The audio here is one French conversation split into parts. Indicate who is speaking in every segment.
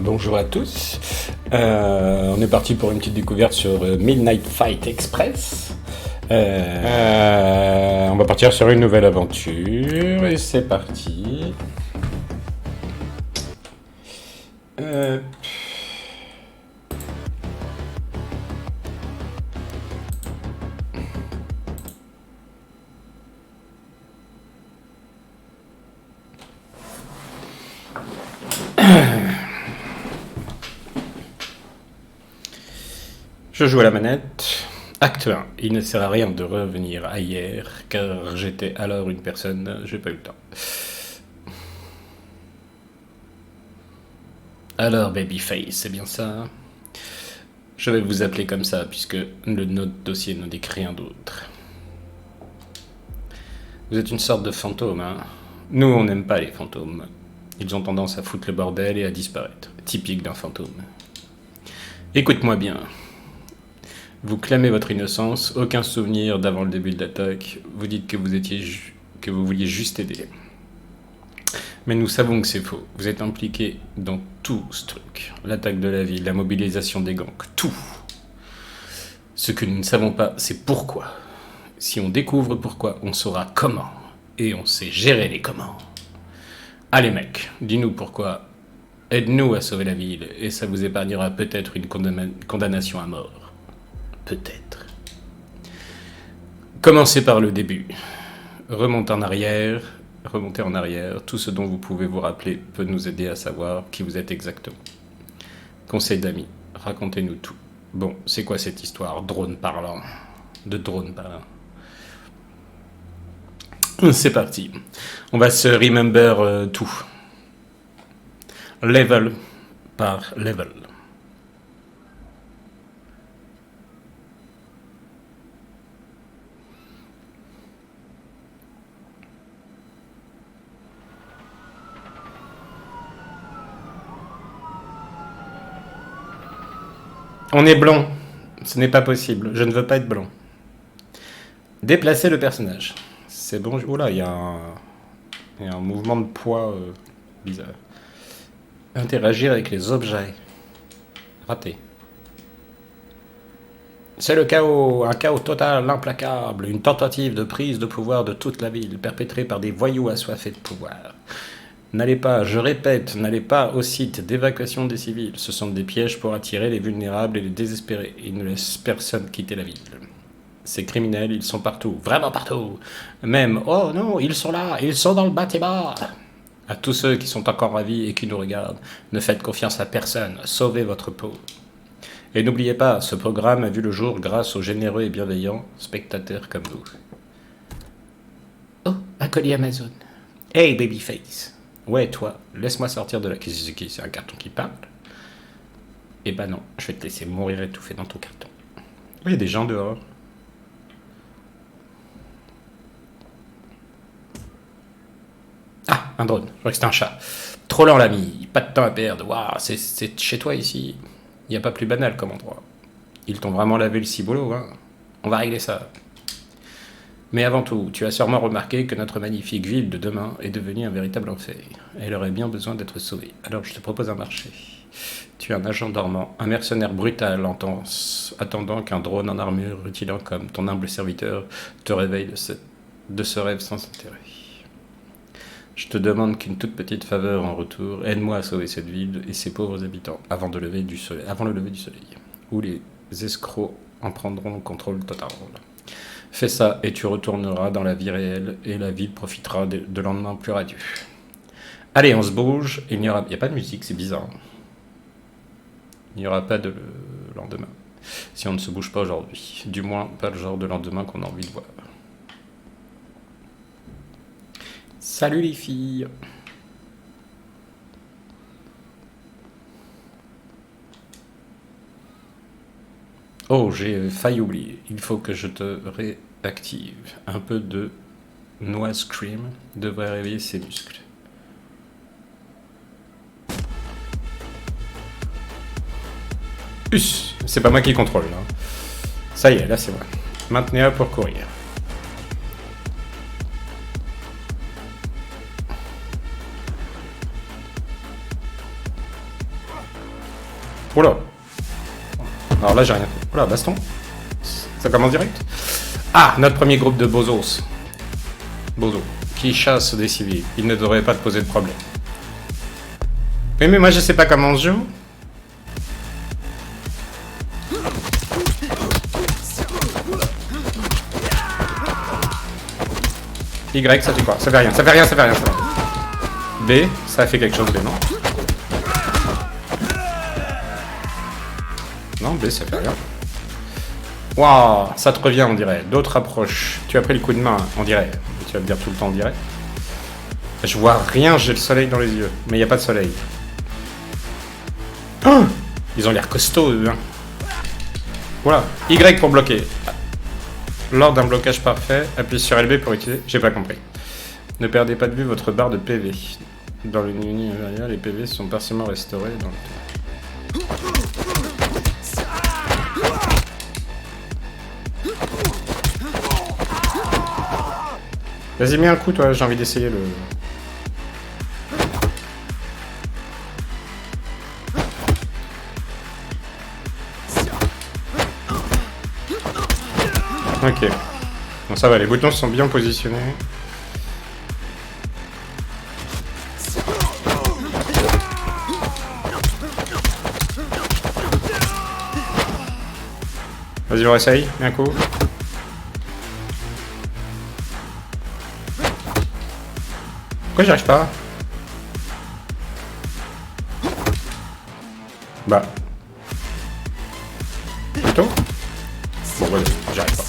Speaker 1: Bonjour à tous. On est parti pour une petite découverte sur Midnight Fight Express. On va partir sur une nouvelle aventure et c'est parti. Je joue à la manette. Acte 1. Il ne sert à rien de revenir à hier, car j'étais alors une personne, j'ai pas eu le temps. Alors, Babyface, c'est bien ça? Je vais vous appeler comme ça, puisque notre dossier ne dit rien d'autre. Vous êtes une sorte de fantôme, hein? Nous, on n'aime pas les fantômes. Ils ont tendance à foutre le bordel et à disparaître. Typique d'un fantôme. Écoute-moi bien. Vous clamez votre innocence, aucun souvenir d'avant le début de l'attaque. Vous dites que vous vouliez juste aider. Mais nous savons que c'est faux. Vous êtes impliqué dans tout ce truc. L'attaque de la ville, la mobilisation des gangs, tout. Ce que nous ne savons pas, c'est pourquoi. Si on découvre pourquoi, on saura comment. Et on sait gérer les comment. Allez mec, dis-nous pourquoi. Aide-nous à sauver la ville, et ça vous épargnera peut-être une condamnation à mort. Peut-être. Commencez par le début. Remontez en arrière. Tout ce dont vous pouvez vous rappeler peut nous aider à savoir qui vous êtes exactement. Conseil d'amis. Racontez-nous tout. Bon, c'est quoi cette histoire de drone parlant? C'est parti. On va se remember tout. Level par level. On est blond. Ce n'est pas possible. Je ne veux pas être blond. Déplacer le personnage. C'est bon. Oula, il y a un mouvement de poids bizarre. Interagir avec les objets. Raté. C'est le chaos. Un chaos total, implacable. Une tentative de prise de pouvoir de toute la ville, perpétrée par des voyous assoiffés de pouvoir. N'allez pas, je répète, n'allez pas au site d'évacuation des civils. Ce sont des pièges pour attirer les vulnérables et les désespérés. Ils ne laissent personne quitter la ville. Ces criminels, ils sont partout, vraiment partout. Même, oh non, ils sont là, ils sont dans le bâtiment. À tous ceux qui sont encore en vie et qui nous regardent, ne faites confiance à personne, sauvez votre peau. Et n'oubliez pas, ce programme a vu le jour grâce aux généreux et bienveillants spectateurs comme vous. Oh, un colis Amazon. Hey, Babyface. Ouais, toi, laisse-moi sortir de là. Qu'est-ce que c'est un carton qui parle? Eh ben non, je vais te laisser mourir étouffé dans ton carton. Oui, il y a des gens dehors. Ah, un drone. Je crois que c'était un chat. Trop lent, l'ami. Pas de temps à perdre. Waouh, c'est chez toi ici. Il n'y a pas plus banal comme endroit. Ils t'ont vraiment lavé le ciboulot, hein. On va régler ça. Mais avant tout, tu as sûrement remarqué que notre magnifique ville de demain est devenue un véritable enfer. Elle aurait bien besoin d'être sauvée. Alors je te propose un marché. Tu es un agent dormant, un mercenaire brutal, intense, attendant qu'un drone en armure, rutilant comme ton humble serviteur, te réveille de ce rêve sans intérêt. Je te demande qu'une toute petite faveur en retour. Aide-moi à sauver cette ville et ses pauvres habitants avant le lever du soleil, où les escrocs en prendront le contrôle total. Fais ça et tu retourneras dans la vie réelle et la ville profitera de lendemains plus radieux. Allez, on se bouge. Il n'y a pas de musique, c'est bizarre. Il n'y aura pas de lendemain si on ne se bouge pas aujourd'hui. Du moins, pas le genre de lendemain qu'on a envie de voir. Salut les filles. Oh, j'ai failli oublier. Il faut que je te réactive. Un peu de noise cream devrait réveiller ses muscles. C'est pas moi qui contrôle là. Ça y est, là c'est vrai. Maintenez-le pour courir. Oula. Alors là, j'ai rien fait. Oula, baston. Ça commence direct. Ah, notre premier groupe de bozos. Bozo. Qui chasse des civils. Il ne devrait pas te poser de problème. Oui, mais moi, je sais pas comment on joue. Y, ça fait quoi? Ça fait rien, ça fait rien, ça fait rien, ça fait rien. B, ça a fait quelque chose, B, non? Non, B, ça fait rien. Waouh, ça te revient, on dirait. D'autres approches. Tu as pris le coup de main, on dirait. Tu vas me dire tout le temps, on dirait. Je vois rien, j'ai le soleil dans les yeux. Mais il n'y a pas de soleil. Oh, ils ont l'air costauds, eux, hein. Voilà. Y pour bloquer. Lors d'un blocage parfait, appuyez sur LB pour utiliser. J'ai pas compris. Ne perdez pas de vue votre barre de PV. Dans le menu inférieur, les PV sont partiellement restaurés dans le temps. Vas-y, mets un coup, toi, j'ai envie d'essayer le... Ok. Bon, ça va, les boutons sont bien positionnés. Vas-y, on réessaye, mets un coup. Pourquoi j'y arrive pas? Bah. Plutôt? Bon, voilà, j'y arrive pas.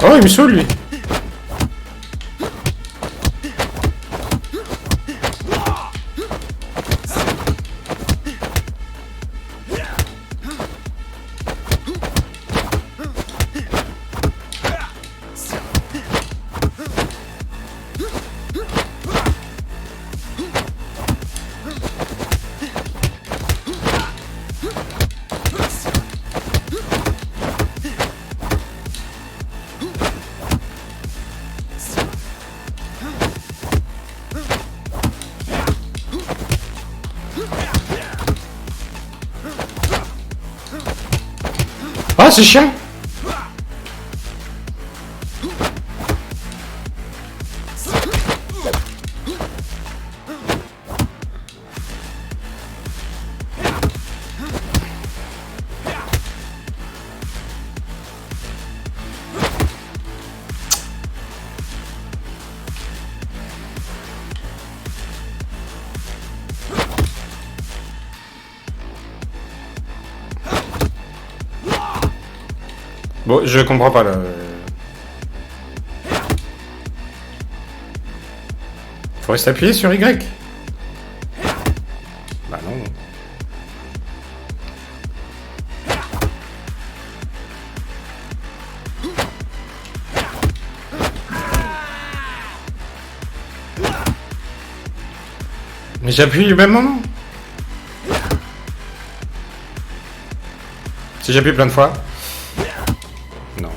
Speaker 1: Oh, il me saoule, lui. Ah, c'est chiant. Bon, je comprends pas là. Faut rester appuyé sur Y. Bah non. Mais j'appuie au même moment. Si j'appuie plein de fois. Non.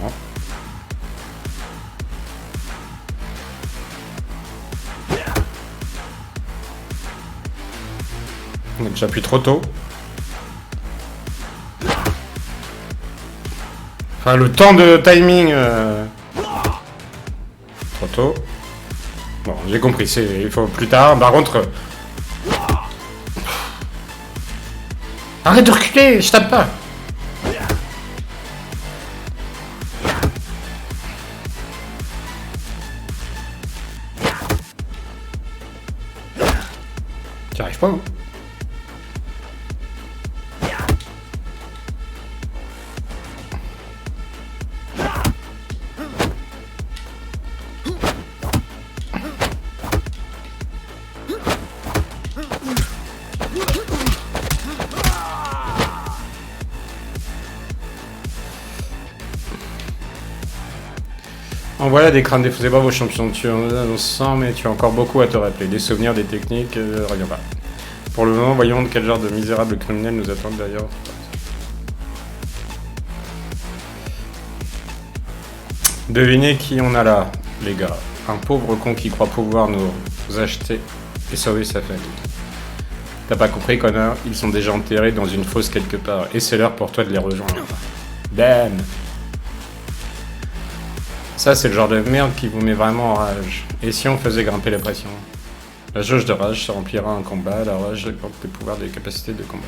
Speaker 1: Donc j'appuie trop tôt. Enfin, le temps de timing... Trop tôt. Bon, j'ai compris, il faut plus tard. Par contre... Arrête de reculer, je tape pas. T'y arrives pas, hein? En voilà des crânes défaussés pas vos champions. Tu en as dans 100, mais tu as encore beaucoup à te rappeler. Des souvenirs, des techniques, reviens pas. Pour le moment, voyons quel genre de misérables criminels nous attendent d'ailleurs. Devinez qui on a là, les gars. Un pauvre con qui croit pouvoir nous acheter et sauver sa famille. T'as pas compris, connard? Ils sont déjà enterrés dans une fosse quelque part. Et c'est l'heure pour toi de les rejoindre. Damn! Ça, c'est le genre de merde qui vous met vraiment en rage. Et si on faisait grimper la pression? La jauge de rage se remplira en combat. La rage augmente tes pouvoirs des capacités de combat.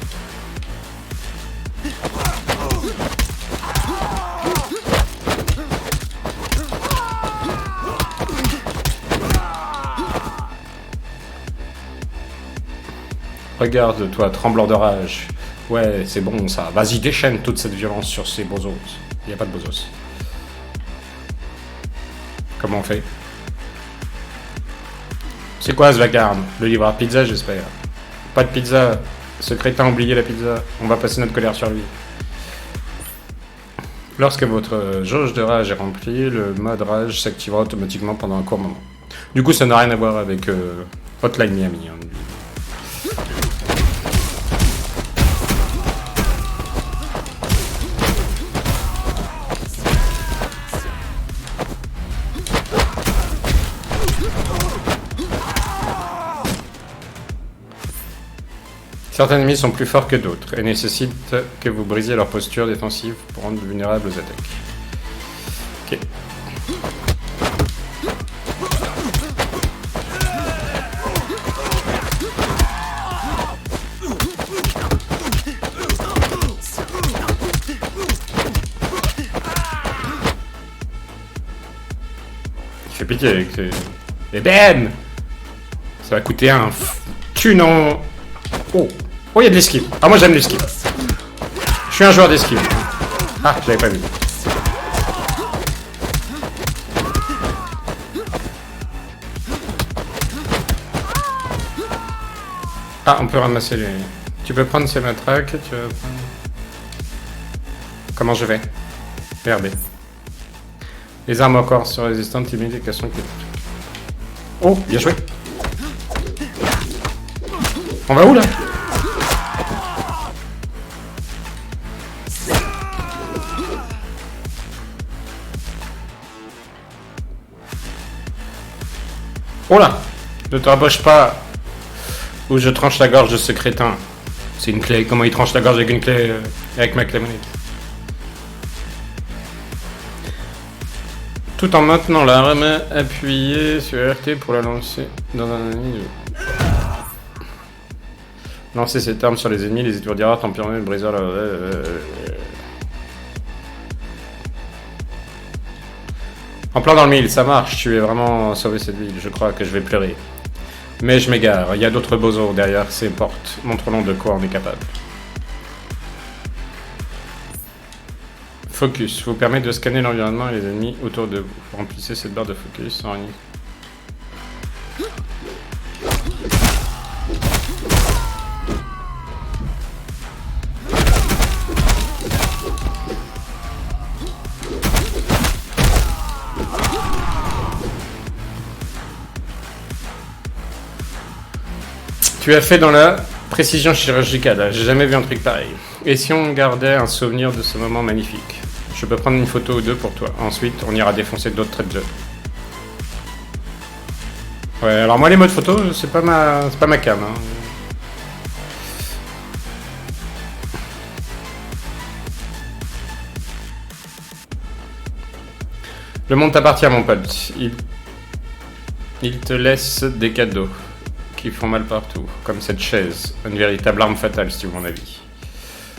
Speaker 1: Regarde-toi, tremblant de rage. Ouais, c'est bon ça. Vas-y, déchaîne toute cette violence sur ces bozos. Il n'y a pas de bozos. Comment on fait? C'est quoi ce vacarme? Le livreur pizza, j'espère. Pas de pizza. Ce crétin a oublié la pizza. On va passer notre colère sur lui. Lorsque votre jauge de rage est remplie, le mode rage s'activera automatiquement pendant un court moment. Du coup, ça n'a rien à voir avec Hotline Miami. Hein. Certains ennemis sont plus forts que d'autres et nécessitent que vous brisiez leur posture défensive pour rendre vulnérables aux attaques. Ok. Il fait pitié avec ces... Et ben! Ça va coûter un thune en... Oh! Oh, il y a de l'esquive. Ah, moi j'aime l'esquive. Je suis un joueur d'esquive. Ah, je l'avais pas vu. Ah, on peut ramasser les... Tu peux prendre ces matraques, tu veux prendre... Comment je vais? RB. Les armes au corps sont résistantes, timides et cassons que... Oh, bien joué. On va où là? Oh là! Ne te rapproche pas ou je tranche la gorge de ce crétin. C'est une clé. Comment il tranche la gorge avec une clé avec ma clé monique? Tout en maintenant l'arme appuyée sur RT pour la lancer dans un ennemi. Lancer cette arme sur les ennemis, les étourdira, tempérament, brisera leur... En plein dans le mille, ça marche, tu es vraiment sauvé cette ville, je crois que je vais pleurer. Mais je m'égare, il y a d'autres bozos derrière ces portes, montrons de quoi on est capable. Focus, vous permet de scanner l'environnement et les ennemis autour de vous. Remplissez cette barre de focus en ennemi. Tu as fait dans la précision chirurgicale, j'ai jamais vu un truc pareil. Et si on gardait un souvenir de ce moment magnifique? Je peux prendre une photo ou deux pour toi. Ensuite, on ira défoncer d'autres traits de jeu. Ouais, alors moi les modes photo, c'est pas ma cam. Hein. Le monde t'appartient, mon pote. Il te laisse des cadeaux qui font mal partout, comme cette chaise, une véritable arme fatale si tu veux mon avis.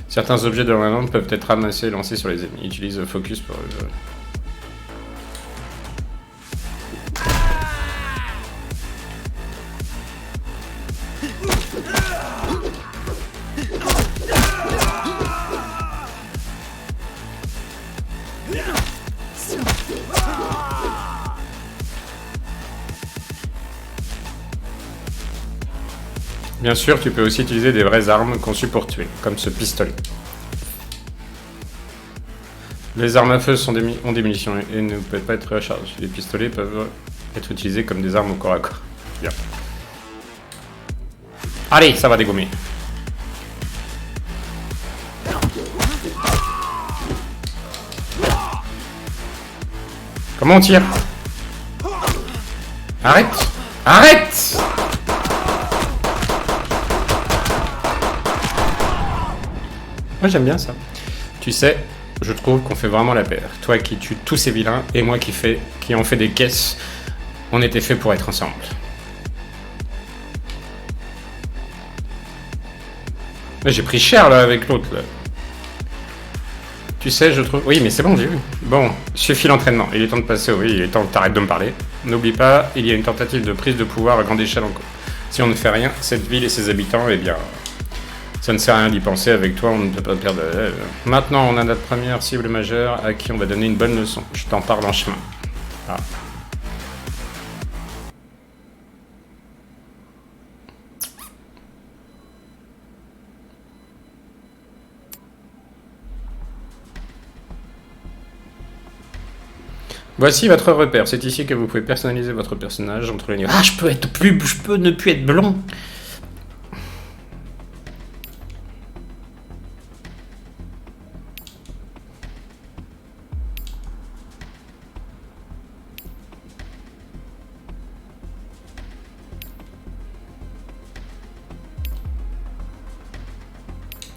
Speaker 1: Certains objets de l'environnement peuvent être ramassés et lancés sur les ennemis. Utilise le focus pour... Bien sûr, tu peux aussi utiliser des vraies armes conçues pour tuer, comme ce pistolet. Les armes à feu ont des munitions et ne peuvent pas être rechargées. Les pistolets peuvent être utilisés comme des armes au corps à corps. Bien. Allez, ça va dégommer. Comment on tire? Arrête! Arrête! Moi j'aime bien ça. Tu sais, je trouve qu'on fait vraiment la paire. Toi qui tues tous ces vilains et moi qui en fait des caisses. On était fait pour être ensemble. Mais j'ai pris cher là avec l'autre là. Tu sais, je trouve... Oui, mais c'est bon, j'ai vu. Bon, suffit l'entraînement. Il est temps de passer oui, il est temps que t'arrêtes de me parler. N'oublie pas, il y a une tentative de prise de pouvoir à grande échelle en cours. Si on ne fait rien, cette ville et ses habitants, eh bien... Ça ne sert à rien d'y penser, avec toi on ne peut pas perdre... Maintenant, on a notre première cible majeure à qui on va donner une bonne leçon. Je t'en parle en chemin. Ah. Voici votre repère. C'est ici que vous pouvez personnaliser votre personnage entre les niveaux. Ah, je peux ne plus être blond.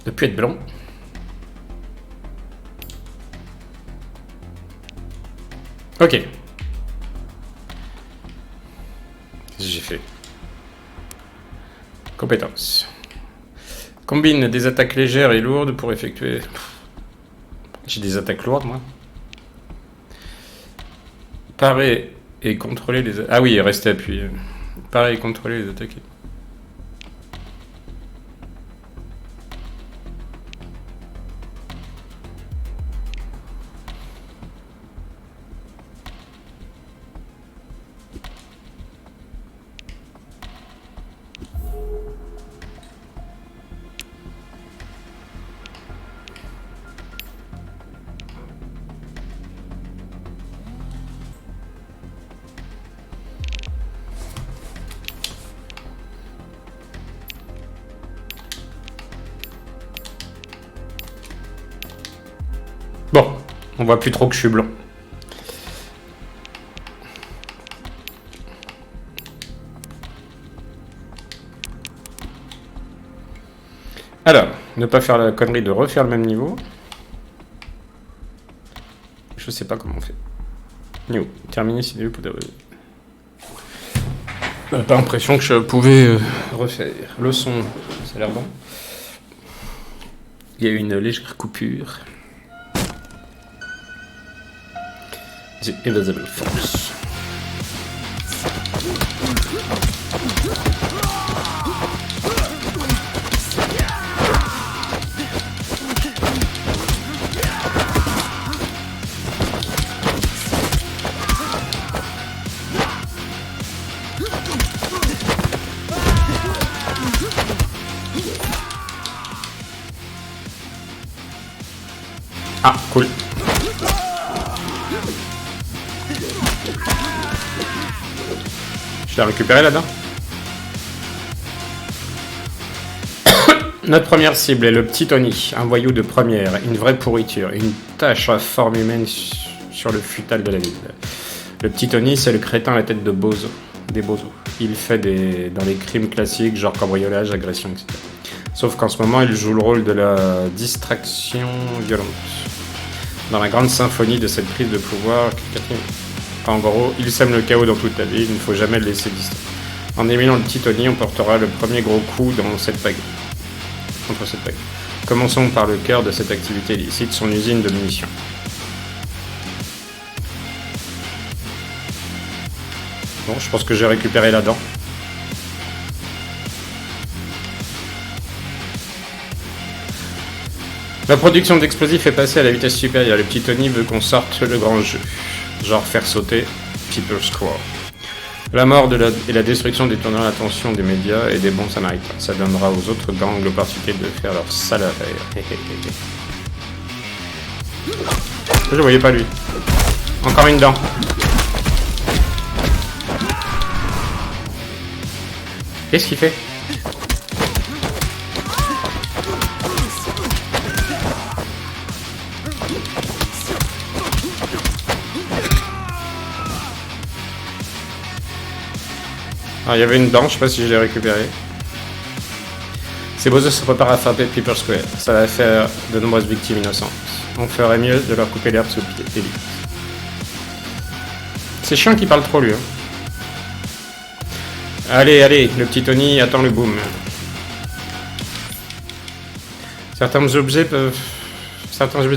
Speaker 1: Ne plus être blond. Ok. Qu'est-ce que j'ai fait? Compétences. Combine des attaques légères et lourdes pour effectuer... J'ai des attaques lourdes, moi. Parer et contrôler les... Ah oui, rester appuyé. Parer et contrôler les attaques. Bon, on voit plus trop que je suis blond. Alors, ne pas faire la connerie de refaire le même niveau. Je sais pas comment on fait. New. Terminer si vous pouvez. Pas l'impression que je pouvais refaire. Le son, ça a l'air bon. Il y a eu une légère coupure. The Invisible Force. Ah, cool. Je l'ai récupéré là-dedans. Notre première cible est le petit Tony, un voyou de première, une vraie pourriture, une tache à forme humaine sur le futal de la ville. Le petit Tony, c'est le crétin à la tête de Bozo, des Bozos. Il fait dans les crimes classiques, genre cambriolage, agression, etc. Sauf qu'en ce moment, il joue le rôle de la distraction violente. Dans la grande symphonie de cette prise de pouvoir, en gros, il sème le chaos dans toute la ville, il ne faut jamais le laisser distraire. En éliminant le petit Tony, on portera le premier gros coup dans cette pagaie. Contre cette pagaie. Commençons par le cœur de cette activité illicite, son usine de munitions. Bon, je pense que j'ai récupéré la dent. La production d'explosifs est passée à la vitesse supérieure. Le petit Tony veut qu'on sorte le grand jeu. Genre faire sauter People's Court. La mort et la destruction détournera l'attention des médias et des bons samaritains. Ça donnera aux autres gangs l'opportunité de faire leur sale affaire. Je le voyais pas lui. Encore une dent. Qu'est-ce qu'il fait? Ah, il y avait une dent, je sais pas si je l'ai récupérée. Ces bozos se préparent à frapper People Square. Ça va faire de nombreuses victimes innocentes. On ferait mieux de leur couper l'herbe sous le pied. Élite. C'est chiant qu'il parle trop, lui. Hein. Allez, allez, le petit Tony attend le boom. Certains objets de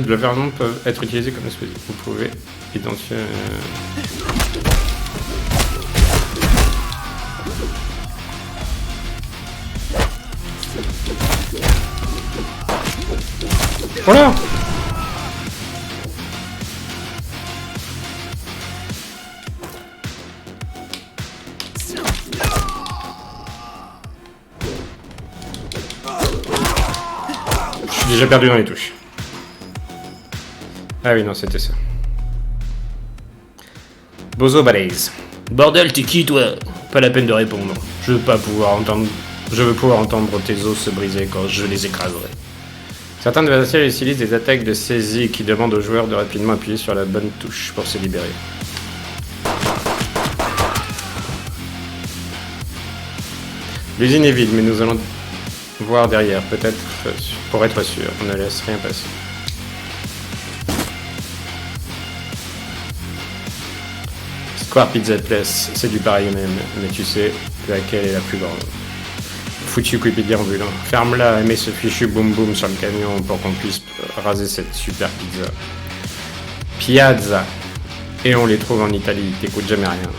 Speaker 1: l'environnement peuvent être utilisés comme explosifs. Vous pouvez identifier... Voilà. J'ai déjà perdu dans les touches. Ah oui, non, c'était ça. Bozo Balaise. Bordel, t'es qui, toi? Pas la peine de répondre. Je veux pouvoir entendre tes os se briser quand je les écraserai. Certains adversaires utilisent des attaques de saisie qui demandent aux joueurs de rapidement appuyer sur la bonne touche pour se libérer. L'usine est vide, mais nous allons voir derrière, peut-être pour être sûr. On ne laisse rien passer. Square Pizza Place, c'est du pareil même, mais tu sais laquelle est la plus grande. Foutu Wikipédia ambulant. Ferme-la et mets ce fichu boum boum sur le camion pour qu'on puisse raser cette super pizza. Piazza. Et on les trouve en Italie, t'écoutes jamais rien.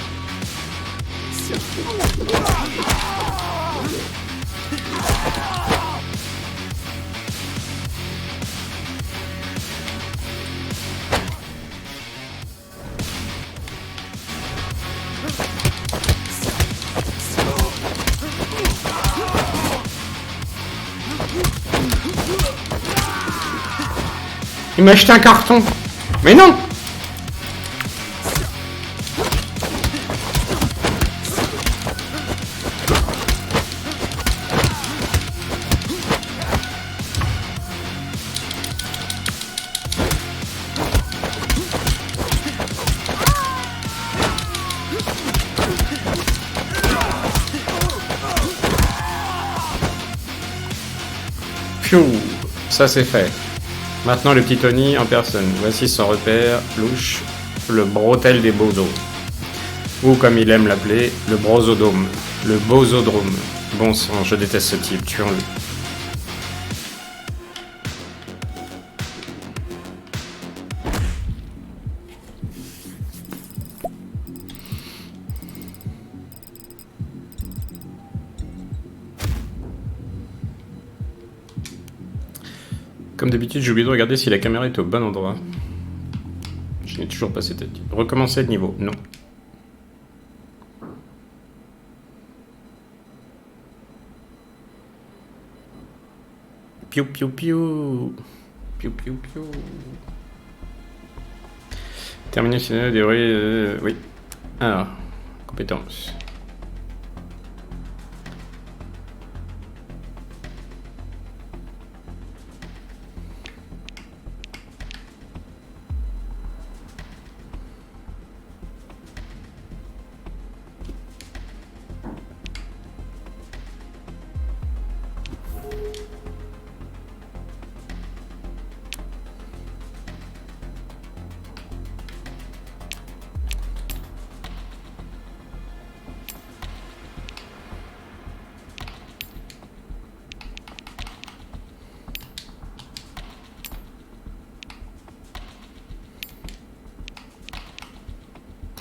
Speaker 1: Il m'a acheté un carton. Mais non! Pfiou, ça c'est fait. Maintenant le petit Tony en personne. Voici son repère louche, le brotel des bozos. Ou comme il aime l'appeler, le brosodome. Le bozodrome. Bon sang, je déteste ce type, tuons-le. Comme d'habitude, j'ai oublié de regarder si la caméra est au bon endroit. Je n'ai toujours pas cette tête. Recommencer le niveau. Non. Piou piou piou. Piou piou piou. Terminer le scénario des oui. Alors, compétences.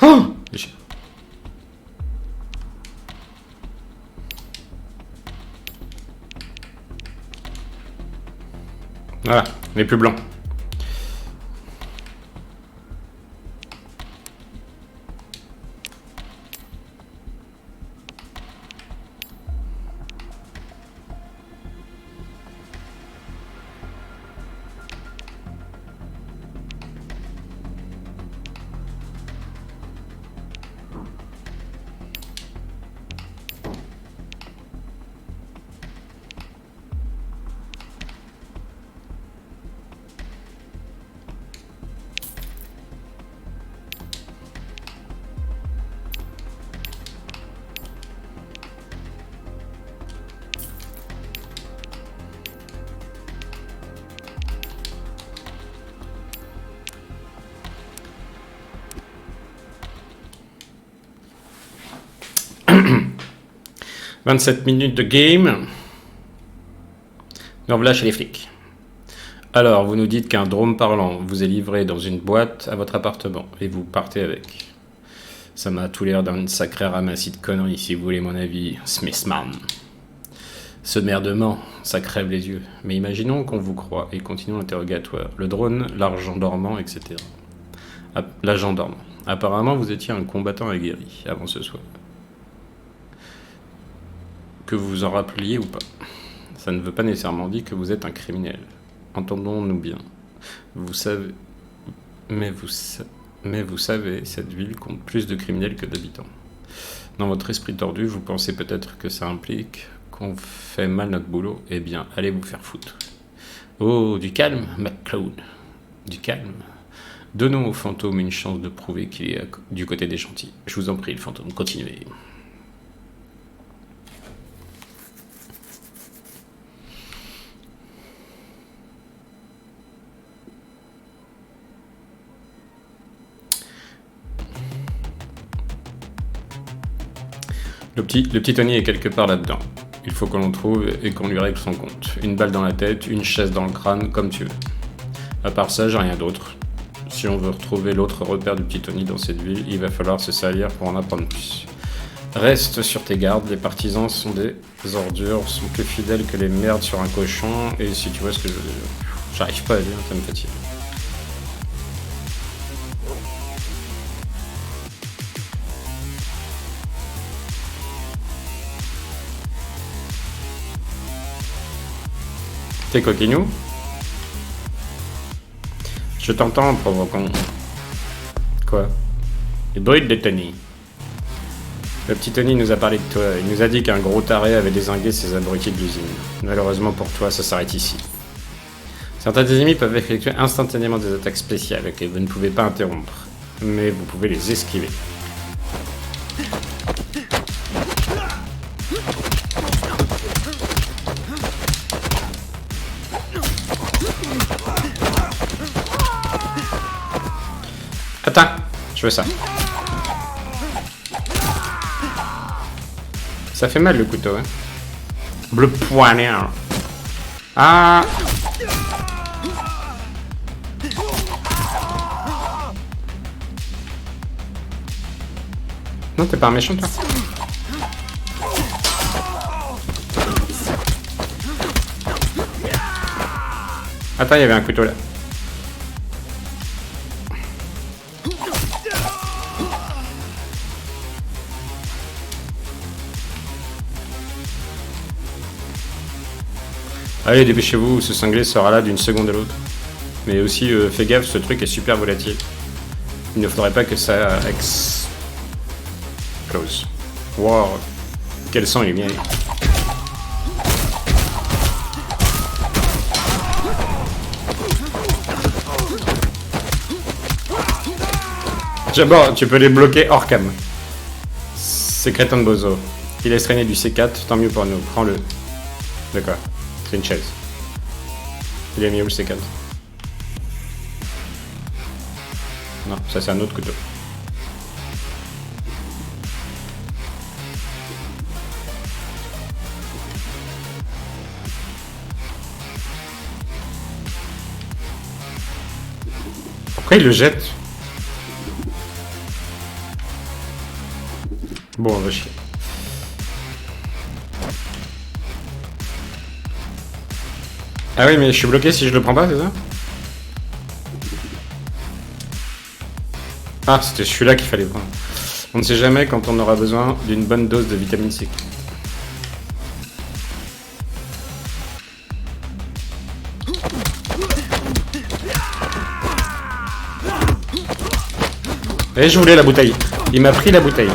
Speaker 1: Oh! Voilà, on est plus blanc. 27 minutes de game. Nous voilà chez les flics. Alors, vous nous dites qu'un drone parlant vous est livré dans une boîte à votre appartement et vous partez avec. Ça m'a tout l'air d'un sacré ramassis de conneries, si vous voulez mon avis, Smithman. Ce merdement, ça crève les yeux. Mais imaginons qu'on vous croit et continuons l'interrogatoire. Le drone, l'argent dormant, etc. L'agent dormant. Apparemment, vous étiez un combattant aguerri avant ce soir. Que vous vous en rappeliez ou pas. Ça ne veut pas nécessairement dire que vous êtes un criminel. Entendons-nous bien. Vous savez... Mais vous savez, cette ville compte plus de criminels que d'habitants. Dans votre esprit tordu, vous pensez peut-être que ça implique qu'on fait mal notre boulot. Eh bien, allez vous faire foutre. Oh, du calme, McCloud. Du calme. Donnons au fantôme une chance de prouver qu'il est du côté des gentils. Je vous en prie, le fantôme, continuez. Le petit Tony est quelque part là-dedans. Il faut qu'on le trouve et qu'on lui règle son compte. Une balle dans la tête, une chaise dans le crâne, comme tu veux. À part ça, j'ai rien d'autre. Si on veut retrouver l'autre repère du petit Tony dans cette ville, il va falloir se salir pour en apprendre plus. Reste sur tes gardes, les partisans sont des ordures, sont plus fidèles que les merdes sur un cochon, et si tu vois ce que je veux dire. J'arrive pas à lire, ça me fatigue. T'es coquinou? Je t'entends, provoquant. Quoi? Les brutes de Tony. Le petit Tony nous a parlé de toi. Il nous a dit qu'un gros taré avait dézingué ses abrutis de l'usine. Malheureusement pour toi, ça s'arrête ici. Certains ennemis peuvent effectuer instantanément des attaques spéciales que vous ne pouvez pas interrompre. Mais vous pouvez les esquiver. Attends, je veux ça. Ça fait mal le couteau, hein. Le poignard. Ah. Non, t'es pas un méchant, toi. Attends, il y avait un couteau là. Allez, dépêchez-vous, ce cinglé sera là d'une seconde à l'autre. Mais aussi, fais gaffe, ce truc est super volatile. Il ne faudrait pas que ça explose. Wow, quel sang il est bien. D'abord, tu peux les bloquer hors cam. C'est crétin de bozo. Il laisse traîner du C4, tant mieux pour nous. Prends-le. D'accord. C'est une chaise. Il a mis où le C4? Non, ça c'est un autre couteau. Pourquoi il le jette? Bon, on va chier. Ah oui, mais je suis bloqué si je le prends pas, c'est ça? Ah, c'était celui-là qu'il fallait prendre. On ne sait jamais quand on aura besoin d'une bonne dose de vitamine C. Et je voulais la bouteille. Il m'a pris la bouteille.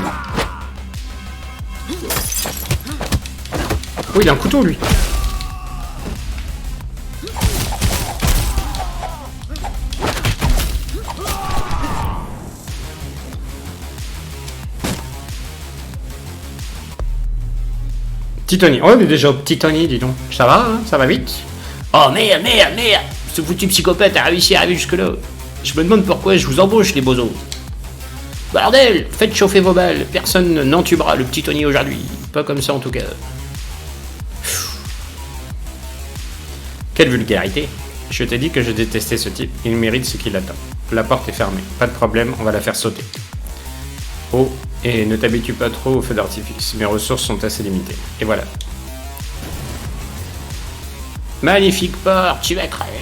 Speaker 1: Oh, il a un couteau, lui. Titoni. Oh, mais déjà, Titoni, dis donc. Ça va, hein? Ça va vite?
Speaker 2: Oh merde, merde, merde! Ce foutu psychopathe a réussi à arriver jusque-là. Je me demande pourquoi je vous embauche, les bozos. Bordel, faites chauffer vos balles. Personne n'entubera le petit Tony aujourd'hui. Pas comme ça en tout cas.
Speaker 1: Quelle vulgarité. Je t'ai dit que je détestais ce type. Il mérite ce qu'il attend. La porte est fermée. Pas de problème, on va la faire sauter. Oh, et ne t'habitue pas trop au feu d'artifice. Mes ressources sont assez limitées. Et voilà.
Speaker 2: Magnifique porte, tu vas crever.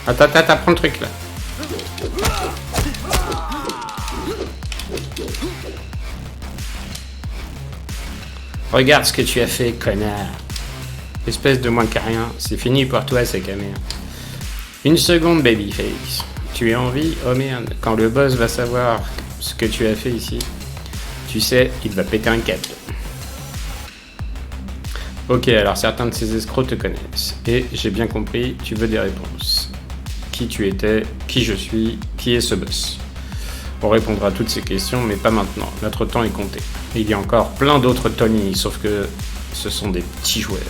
Speaker 1: Attends, prends le truc là.
Speaker 2: Regarde ce que tu as fait, connard.
Speaker 1: Espèce de moins que rien. C'est fini pour toi, c'est camé.
Speaker 2: Une seconde, babyface.
Speaker 1: Tu es en vie? Oh merde. Quand le boss va savoir ce que tu as fait ici, tu sais, il va péter un câble. Ok, alors certains de ces escrocs te connaissent. Et j'ai bien compris, tu veux des réponses. Qui tu étais, qui je suis, qui est ce boss? On répondra à toutes ces questions, mais pas maintenant. Notre temps est compté. Il y a encore plein d'autres Tony, sauf que ce sont des petits joueurs.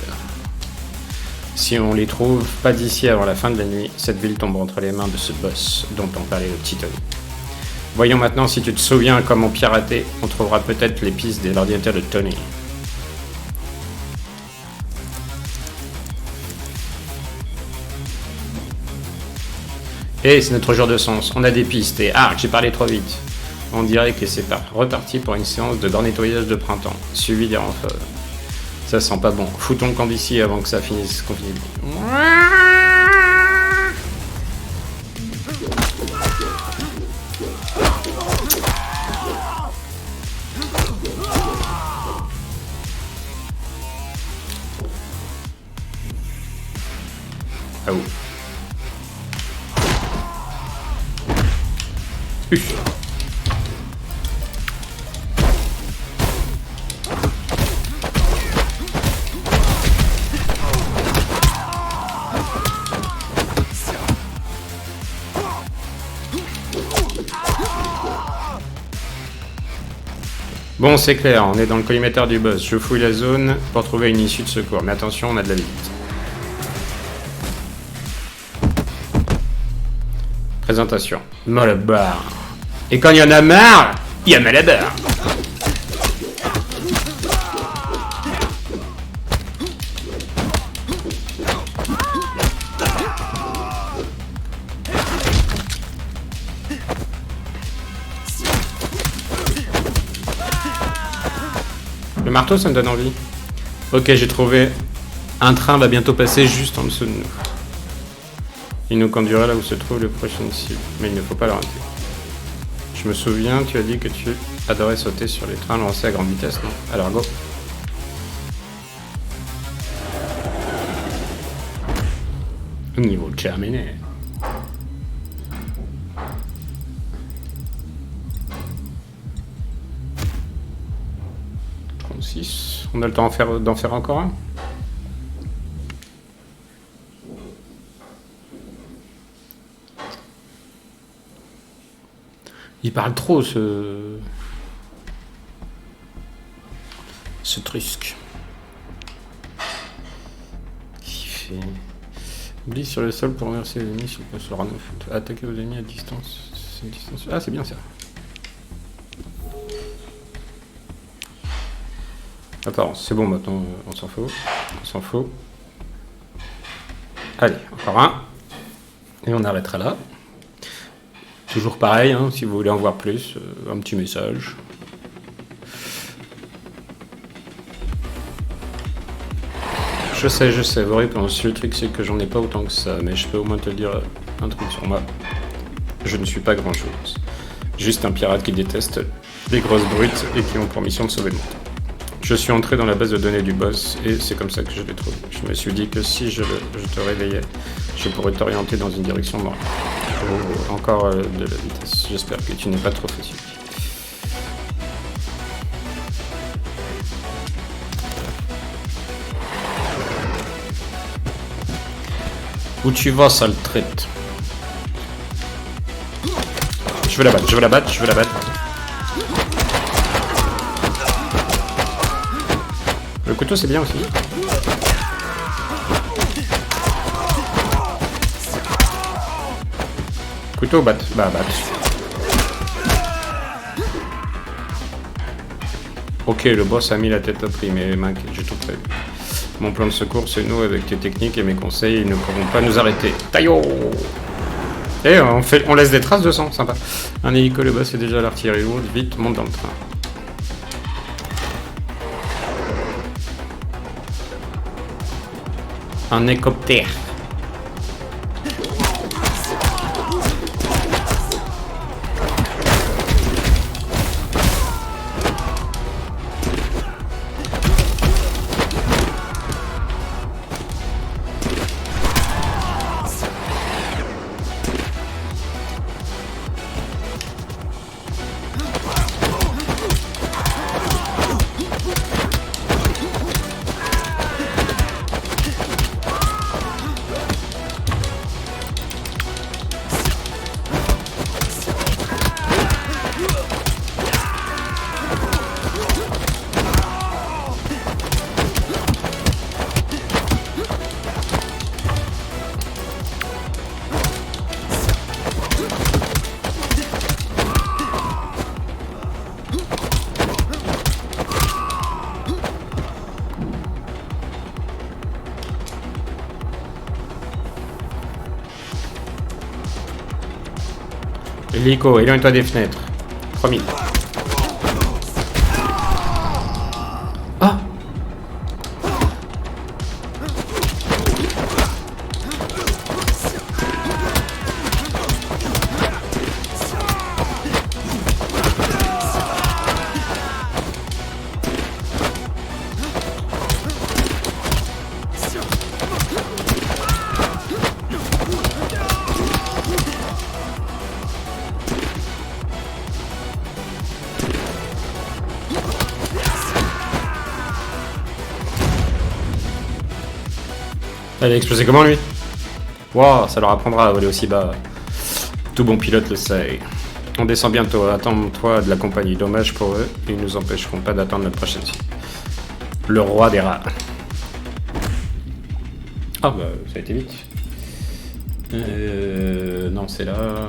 Speaker 1: Si on les trouve pas d'ici avant la fin de la nuit, cette ville tombe entre les mains de ce boss dont on parlait le petit Tony. Voyons maintenant si tu te souviens comment pirater. On trouvera peut-être les pistes des l'ordinateur de Tony. Et c'est notre jour de sens, on a des pistes et j'ai parlé trop vite. On dirait que c'est reparti pour une séance de grand nettoyage de printemps, suivi des renforts. Ça sent pas bon, foutons le camp d'ici avant que ça finisse qu'on finisse. Ah oui. Bon, c'est clair, on est dans le collimateur du boss. Je fouille la zone pour trouver une issue de secours. Mais attention, on a de la visite. Présentation. Malabar. Et quand il y en a marre, il y a Malabar. Le marteau, ça me donne envie. Ok, j'ai trouvé. Un train va bientôt passer juste en dessous de nous. Il nous conduira là où se trouve le prochain cible. Mais il ne faut pas le rater. Je me souviens, tu as dit que tu adorais sauter sur les trains lancés à grande vitesse, non? Alors go. Niveau terminé. On a le temps d'en faire encore un? Il parle trop, ce Trusque. Qui fait... Glisse sur le sol pour renverser les ennemis sur le poste Rano. Attaquer vos ennemis à distance. Ah, c'est bien ça. Apparence, c'est bon maintenant, on s'en fout. On s'en fout. Allez, encore un. Et on arrêtera là. Toujours pareil, hein, si vous voulez en voir plus, un petit message. Je sais, vos réponses. Le truc, c'est que j'en ai pas autant que ça, mais je peux au moins te dire un truc sur moi. Je ne suis pas grand-chose. Juste un pirate qui déteste les grosses brutes et qui ont pour mission de sauver le monde. Je suis entré dans la base de données du boss et c'est comme ça que je l'ai trouvé. Je me suis dit que si je te réveillais, je pourrais t'orienter dans une direction morale. Oh, encore de la vitesse. J'espère que tu n'es pas trop fatigué. Où tu vas, sale traite? Je veux la battre. couteau c'est bien aussi. Couteau bat. Bah bat. Ok, le boss a mis la tête à prix, mais mec, j'ai tout prévu. Mon plan de secours, c'est nous, avec tes techniques et mes conseils, ils ne pourront pas nous arrêter. Taillot! Et on laisse des traces de sang, sympa. Un hélico, le boss est déjà à l'artillerie lourde, vite, monte dans le train. Un hélicoptère. Hélico, éloigne-toi des fenêtres. Promis. Ah! Elle a explosé comment lui? Wow, ça leur apprendra à voler aussi bas. Tout bon pilote le sait. On descend bientôt, attends-toi de la compagnie. Dommage pour eux, ils nous empêcheront pas d'attendre notre prochaine cible. Le roi des rats. Ah bah ça a été vite. Non c'est là.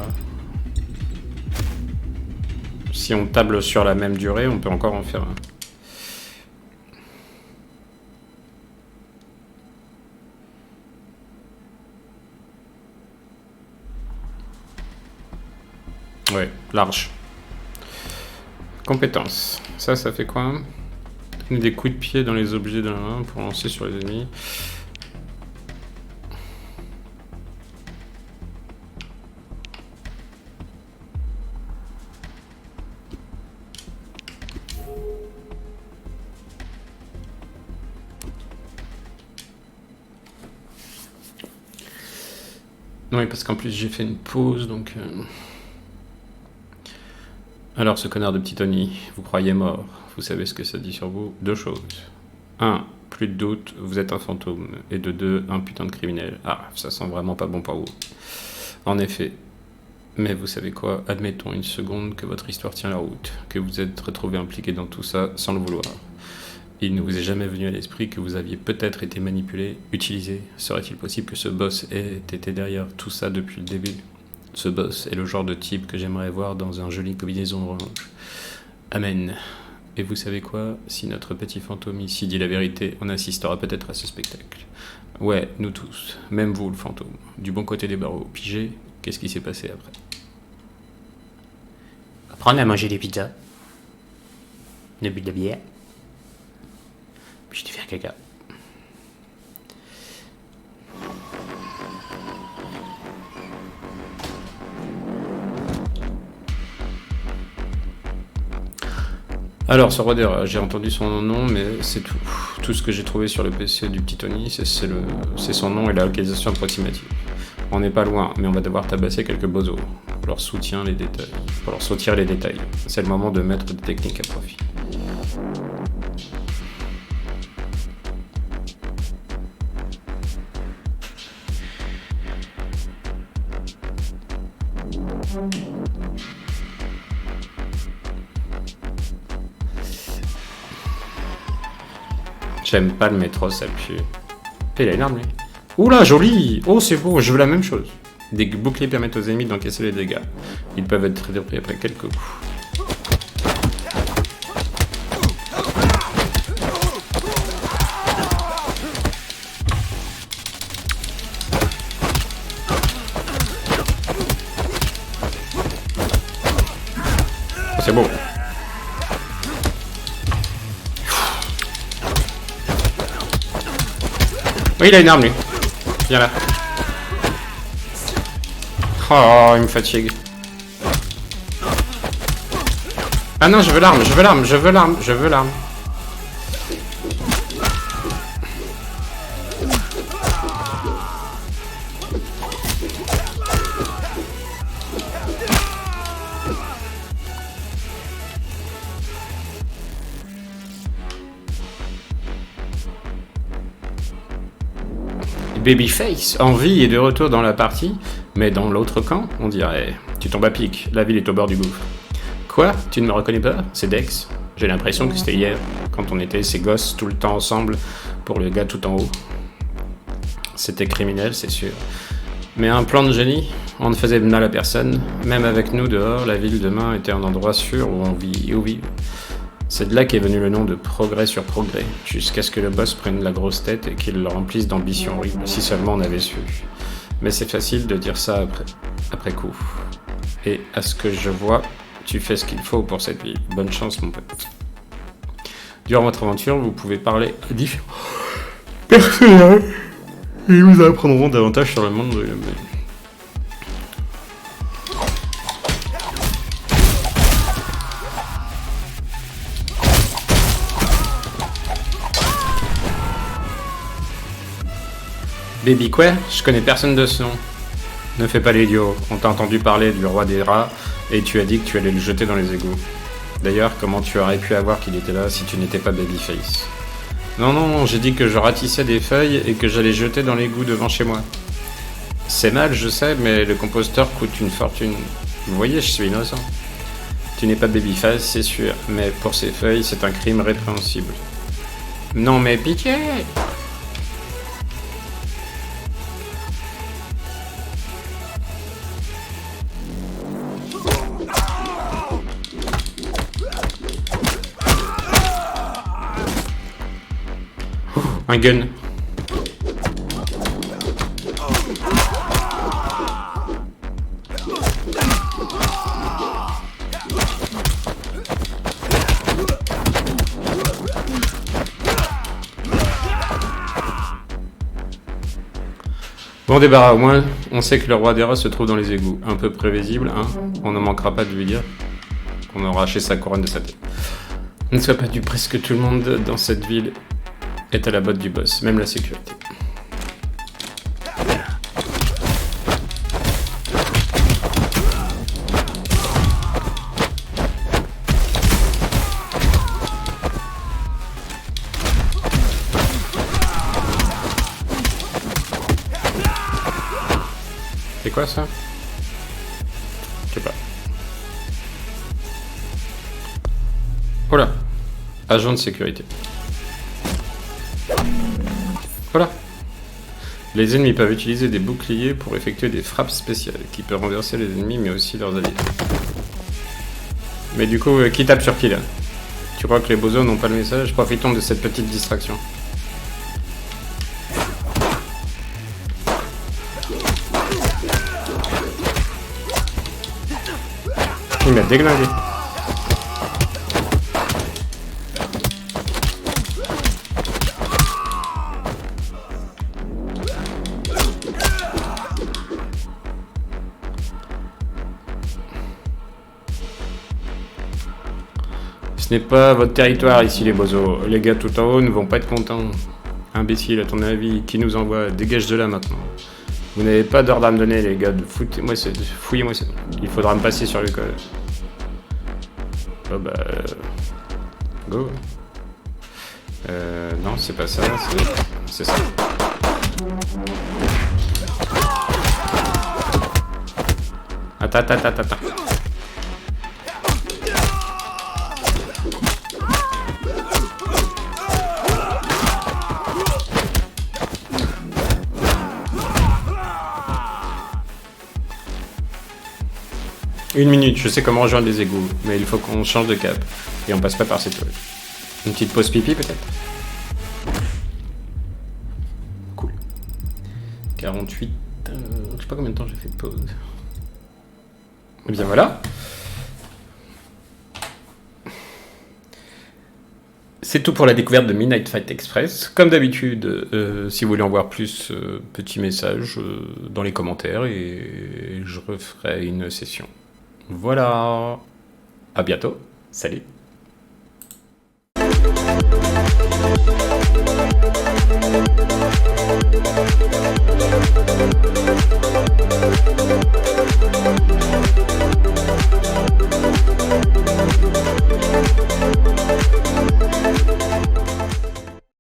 Speaker 1: Si on table sur la même durée, on peut encore en faire un. Ouais, large. Compétences. Ça fait quoi? Donner des coups de pied dans les objets de la main pour lancer sur les ennemis. Non, mais parce qu'en plus j'ai fait une pause, donc... Alors, ce connard de petit Tony, vous croyez mort. Vous savez ce que ça dit sur vous? Deux choses. 1. Plus de doute, vous êtes un fantôme. Et de 2. Un putain de criminel. Ah, ça sent vraiment pas bon pour vous. En effet. Mais vous savez quoi? Admettons une seconde que votre histoire tient la route. Que vous êtes retrouvé impliqué dans tout ça sans le vouloir. Il ne vous est jamais venu à l'esprit que vous aviez peut-être été manipulé, utilisé. Serait-il possible que ce boss ait été derrière tout ça depuis le début? Ce boss est le genre de type que j'aimerais voir dans un joli combinaison orange. Amen. Et vous savez quoi? Si notre petit fantôme ici dit la vérité, on assistera peut-être à ce spectacle. Ouais, nous tous. Même vous, le fantôme. Du bon côté des barreaux. Pigé, qu'est-ce qui s'est passé après?
Speaker 2: Apprendre à manger des pizzas. Ne bu de la bière. Puis je te faire caca.
Speaker 1: Alors, ce roi des rats, j'ai entendu son nom, mais c'est tout. Tout ce que j'ai trouvé sur le PC du petit Tony, c'est son nom et la localisation approximative. On n'est pas loin, mais on va devoir tabasser quelques bozos. Pour leur soutirer les détails. C'est le moment de mettre des techniques à profit. J'aime pas le métro, ça pue. Il a une arme, lui. Oula, joli. Oh, c'est beau, je veux la même chose. Des boucliers permettent aux ennemis d'encaisser les dégâts. Ils peuvent être réduits après quelques coups. Oh, c'est beau. Oui, il a une arme, lui. Viens là. Oh, il me fatigue. Ah non, je veux l'arme, je veux l'arme, je veux l'arme, je veux l'arme. Babyface, en vie et de retour dans la partie, mais dans l'autre camp, on dirait. Tu tombes à pic, la ville est au bord du gouffre. Quoi? Tu ne me reconnais pas? C'est Dex. J'ai l'impression que c'était hier, quand on était ces gosses tout le temps ensemble pour le gars tout en haut. C'était criminel, c'est sûr. Mais un plan de génie, on ne faisait de mal à personne. Même avec nous dehors, la ville demain était un endroit sûr où on vit et où vivre. C'est de là qu'est venu le nom de progrès sur progrès, jusqu'à ce que le boss prenne la grosse tête et qu'il le remplisse d'ambition horrible, si seulement on avait su. Mais c'est facile de dire ça après coup. Et à ce que je vois, tu fais ce qu'il faut pour cette ville. Bonne chance, mon pote. Durant votre aventure, vous pouvez parler à différents personnages et ils vous apprendront davantage sur le monde de l'humain. Baby quoi? Je connais personne de ce nom. Ne fais pas l'idiot. On t'a entendu parler du roi des rats et tu as dit que tu allais le jeter dans les égouts. D'ailleurs, comment tu aurais pu avoir qu'il était là si tu n'étais pas Babyface? Non, j'ai dit que je ratissais des feuilles et que j'allais jeter dans l'égout devant chez moi. C'est mal, je sais, mais le composteur coûte une fortune. Vous voyez, je suis innocent. Tu n'es pas Babyface, c'est sûr, mais pour ces feuilles, c'est un crime répréhensible. Non mais pitié! Un gun. Bon débarras, au moins, on sait que le roi des rats se trouve dans les égouts. Un peu prévisible, hein. On ne manquera pas de lui dire qu'on aura arraché sa couronne de sa tête. Ne sois pas du presque tout le monde dans cette ville est à la botte du boss, même la sécurité. C'est quoi ça? Je sais pas. Voilà. Agent de sécurité. Voilà. Les ennemis peuvent utiliser des boucliers pour effectuer des frappes spéciales qui peuvent renverser les ennemis mais aussi leurs alliés. Mais du coup, qui tape sur qui là? Tu crois que les bozos n'ont pas le message? Profitons de cette petite distraction. Il m'a déglingué. Ce n'est pas votre territoire ici les bozos. Les gars tout en haut ne vont pas être contents. Imbécile, à ton avis, qui nous envoie? Dégage de là maintenant. Vous n'avez pas d'ordre à me donner les gars. Fouillez-moi ça. Il faudra me passer sur le col. Oh bah... Go. Non, c'est pas ça. C'est ça. Attends. 1 minute, je sais comment rejoindre les égouts, mais il faut qu'on change de cap. Et on passe pas par cette toile. Une petite pause pipi peut-être. Cool. 48... je sais pas combien de temps j'ai fait de pause. Et bien voilà. C'est tout pour la découverte de Midnight Fight Express. Comme d'habitude, si vous voulez en voir plus, petit message dans les commentaires et je referai une session. Voilà. À bientôt. Salut.